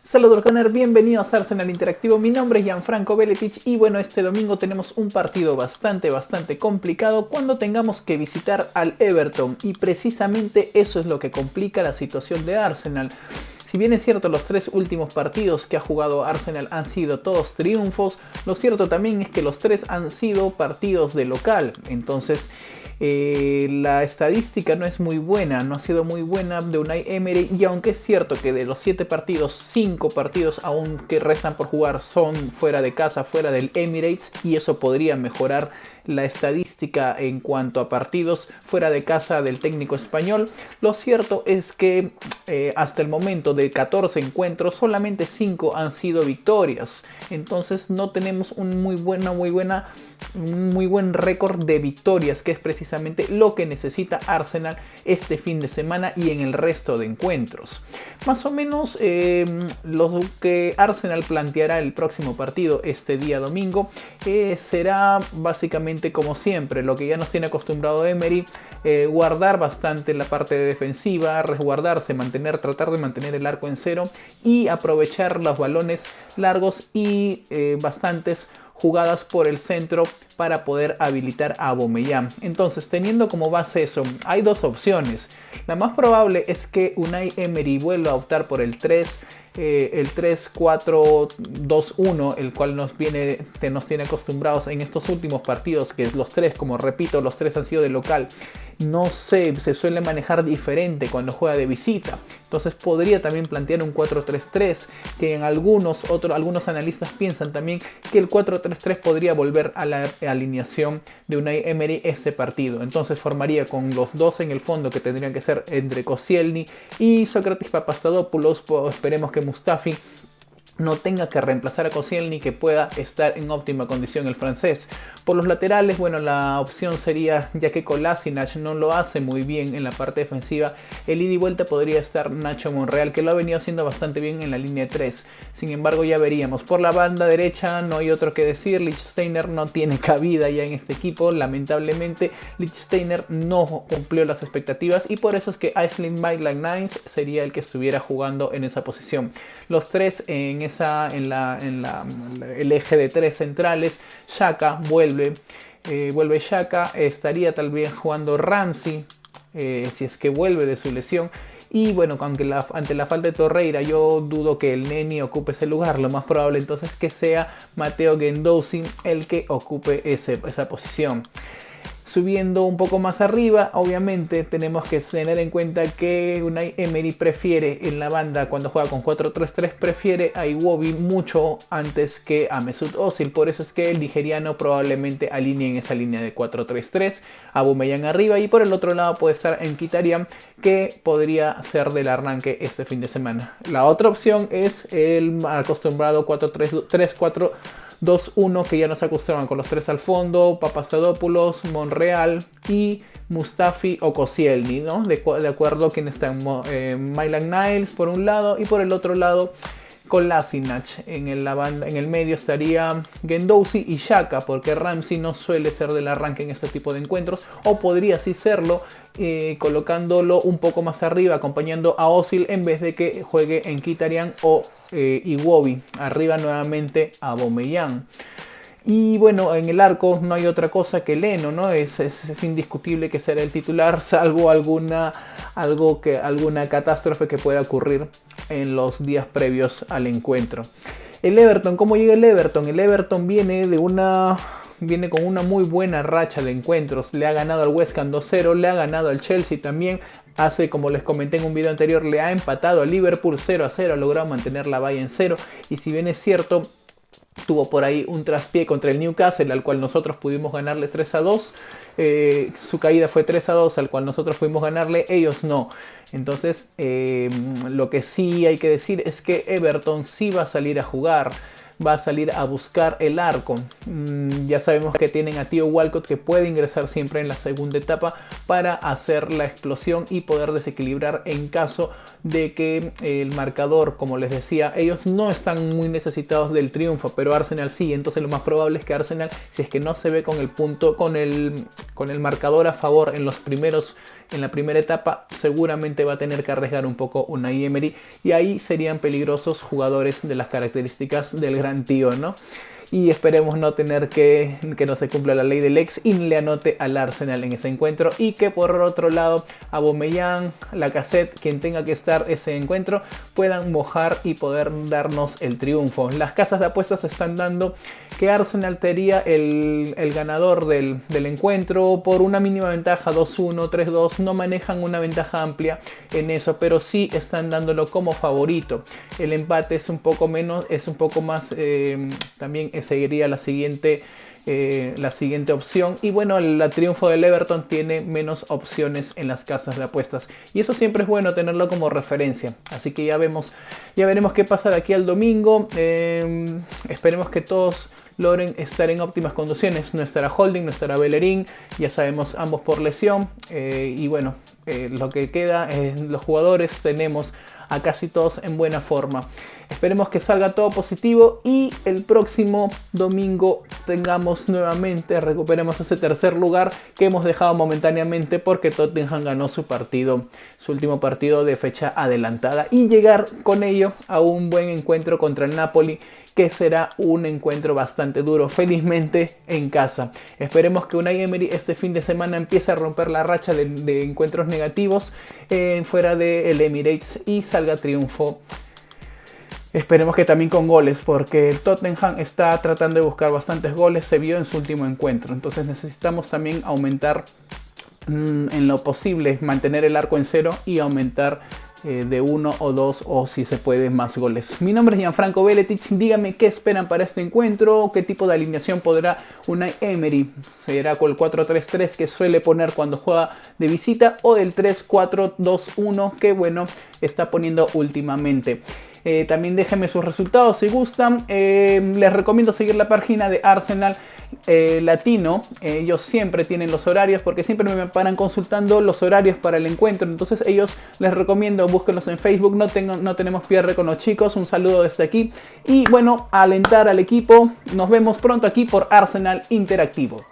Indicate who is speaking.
Speaker 1: Saludos Runner, bienvenidos a Arsenal Interactivo, mi nombre es Gianfranco Beletic y bueno, este domingo tenemos un partido bastante complicado cuando tengamos que visitar al Everton y precisamente eso es lo que complica la situación de Arsenal. Si bien es cierto los tres últimos partidos que ha jugado Arsenal han sido todos triunfos, lo cierto también es que los tres han sido partidos de local, entonces la estadística no es muy buena, no ha sido muy buena de Unai Emery, y aunque es cierto que de los 7 partidos, 5 partidos aún que restan por jugar son fuera de casa, fuera del Emirates, y eso podría mejorar la estadística en cuanto a partidos fuera de casa del técnico español. Lo cierto es que hasta el momento de 14 encuentros solamente 5 han sido victorias, entonces no tenemos un muy buen récord de victorias, que es precisamente lo que necesita Arsenal este fin de semana y en el resto de encuentros. Más o menos lo que Arsenal planteará el próximo partido este día domingo será básicamente como siempre, lo que ya nos tiene acostumbrado Emery, guardar bastante la parte defensiva, resguardarse, tratar de mantener el arco en cero y aprovechar los balones largos y bastantes jugadas por el centro para poder habilitar a Aubameyang. Entonces, teniendo como base eso, hay dos opciones. La más probable es que Unai Emery vuelva a optar por el 3-4-2-1, el cual nos tiene acostumbrados en estos últimos partidos, que los tres, como repito, los tres han sido de local. No sé, se suele manejar diferente cuando juega de visita. Entonces podría también plantear un 4-3-3, que en algunos analistas piensan también que el 4-3-3 podría volver a la alineación de Unai Emery este partido. Entonces formaría con los dos en el fondo, que tendrían que ser entre Koscielny y Sócrates Papastathopoulos. Esperemos que Mustafi no tenga que reemplazar a Koscielny, que pueda estar en óptima condición el francés. Por los laterales, bueno, la opción sería, ya que Kolasinac no lo hace muy bien en la parte defensiva, el ida y vuelta podría estar Nacho Monreal, que lo ha venido haciendo bastante bien en la línea 3. Sin embargo, ya veríamos. Por la banda derecha no hay otro que decir, Lichtsteiner no tiene cabida ya en este equipo. Lamentablemente, Lichtsteiner no cumplió las expectativas y por eso es que Ashley Maitland-Niles sería el que estuviera jugando en esa posición. Los tres en el eje de tres centrales. Xhaka vuelve Xhaka, estaría tal vez jugando Ramsey si es que vuelve de su lesión. Y bueno, aunque ante la falta de Torreira yo dudo que el Neni ocupe ese lugar, lo más probable entonces que sea Matteo Guendouzi el que ocupe esa posición. Subiendo un poco más arriba, obviamente tenemos que tener en cuenta que Unai Emery prefiere en la banda, cuando juega con 4-3-3, prefiere a Iwobi mucho antes que a Mesut Özil. Por eso es que el nigeriano probablemente alinee en esa línea de 4-3-3, a Aubameyang arriba, y por el otro lado puede estar Mkhitaryan, que podría ser del arranque este fin de semana. La otra opción es el acostumbrado 4-3-4 2-1, que ya nos acostumbran con los tres al fondo, Papastathopoulos, Monreal y Mustafi o Koscielny, ¿no? De acuerdo a quién están, Maitland-Niles por un lado y por el otro lado Kolasinac. En el medio estaría Guendouzi y Xhaka, porque Ramsey no suele ser del arranque en este tipo de encuentros, o podría sí serlo colocándolo un poco más arriba, acompañando a Özil en vez de que juegue en Mkhitaryan o Iwobi. Arriba nuevamente a Aubameyang. Y bueno, en el arco no hay otra cosa que Leno, ¿no? Es indiscutible que será el titular, salvo alguna catástrofe que pueda ocurrir en los días previos al encuentro. El Everton, ¿cómo llega el Everton? El Everton viene con una muy buena racha de encuentros. Le ha ganado al West Ham 2-0, le ha ganado al Chelsea también. Como les comenté en un video anterior, le ha empatado al Liverpool 0-0, ha logrado mantener la valla en 0. Y si bien es cierto, tuvo por ahí un traspié contra el Newcastle, al cual nosotros pudimos ganarle 3-2. Su caída fue 3-2, al cual nosotros pudimos ganarle, ellos no. Entonces, lo que sí hay que decir es que Everton sí va a salir a jugar. Va a salir a buscar el arco. Ya sabemos que tienen a Theo Walcott, que puede ingresar siempre en la segunda etapa para hacer la explosión y poder desequilibrar en caso de que el marcador, como les decía, ellos no están muy necesitados del triunfo, pero Arsenal sí. Entonces lo más probable es que Arsenal, si es que no se ve con el marcador a favor en los primeros en la primera etapa seguramente va a tener que arriesgar un poco Unai Emery, y ahí serían peligrosos jugadores de las características del gran tío, ¿no? Y esperemos no tener que no se cumpla la ley del ex y le anote al Arsenal en ese encuentro, y que por otro lado Aubameyang, Lacazette, quien tenga que estar ese encuentro, puedan mojar y poder darnos el triunfo. Las casas de apuestas están dando que Arsenal sería el ganador del encuentro por una mínima ventaja, 2-1, 3-2, no manejan una ventaja amplia en eso, pero sí están dándolo como favorito. El empate es un poco menos, es un poco más, también seguiría la siguiente opción, y bueno, el triunfo del Everton tiene menos opciones en las casas de apuestas, y eso siempre es bueno tenerlo como referencia. Así que ya veremos qué pasa de aquí al domingo. Esperemos que todos logren estar en óptimas condiciones. No estará Holding, no estará Bellerín, ya sabemos, ambos por lesión, y bueno, lo que queda, los jugadores tenemos a casi todos en buena forma. Esperemos que salga todo positivo y el próximo domingo recuperemos ese tercer lugar que hemos dejado momentáneamente porque Tottenham ganó su último partido de fecha adelantada, y llegar con ello a un buen encuentro contra el Napoli, que será un encuentro bastante duro, felizmente en casa. Esperemos que Unai Emery este fin de semana empiece a romper la racha de encuentros negativos fuera del Emirates y salga triunfo. Esperemos que también con goles, porque Tottenham está tratando de buscar bastantes goles, se vio en su último encuentro. Entonces necesitamos también aumentar en lo posible, mantener el arco en cero y aumentar de 1 o 2 o si se puede más goles. Mi nombre es Gianfranco Beletic, díganme qué esperan para este encuentro, qué tipo de alineación podrá Unai Emery. ¿Será con el 4-3-3 que suele poner cuando juega de visita, o del 3-4-2-1 que bueno está poniendo últimamente? También déjenme sus resultados si gustan. Les recomiendo seguir la página de Arsenal Latino. Ellos siempre tienen los horarios, porque siempre me paran consultando los horarios para el encuentro. Entonces ellos, les recomiendo, búsquenlos en Facebook. No tenemos pierde con los chicos. Un saludo desde aquí. Y bueno, alentar al equipo. Nos vemos pronto aquí por Arsenal Interactivo.